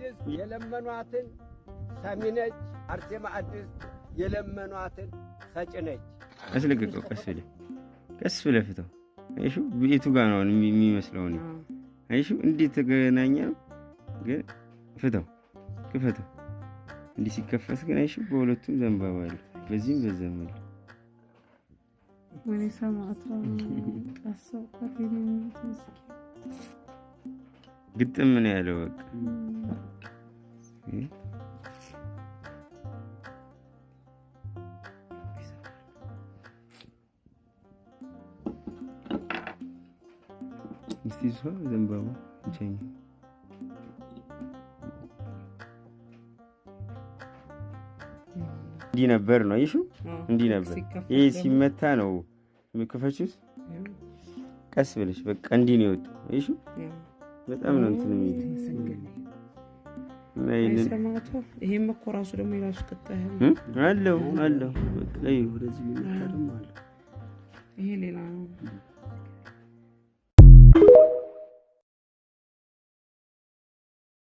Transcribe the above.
አዲስ የለመኗትን ሰሚ ነች። አርሴማ አዲስ የለመኗትን ሰጪ ነች። አስለቀቀው ቀስ ብለህ ፍታው። አይሹ ቤቱ ጋር ነው የሚመስለው ነው። አይሹ እንዴት ተገናኘ ነው ግን ፍታው ክፈተው። እንዲህ ሲከፈት ግን አይሹ በሁለቱም ዘንባባ አለ በዚህም በዛም አለ። ወኔ ሰማዕት ነው ቀሰው ከፊልም ተስኪ ግጥም ምን ያለው በቃ እስቲ ዘንባባ እንቸኝ እንዲህ ነበር ነው አይሹ እንዲህ ነበር። ይሄ ሲመታ ነው የሚከፈችው። ቀስ ብለሽ በቃ እንዲህ ነው የወጣው አይሹ በጣም ነው እንትን ሰማዕቱ። ይሄም እኮ ራሱ ደግሞ የራሱ ቀጣይ አለው በቃ ይሄ ይሄ ሌላ ነው።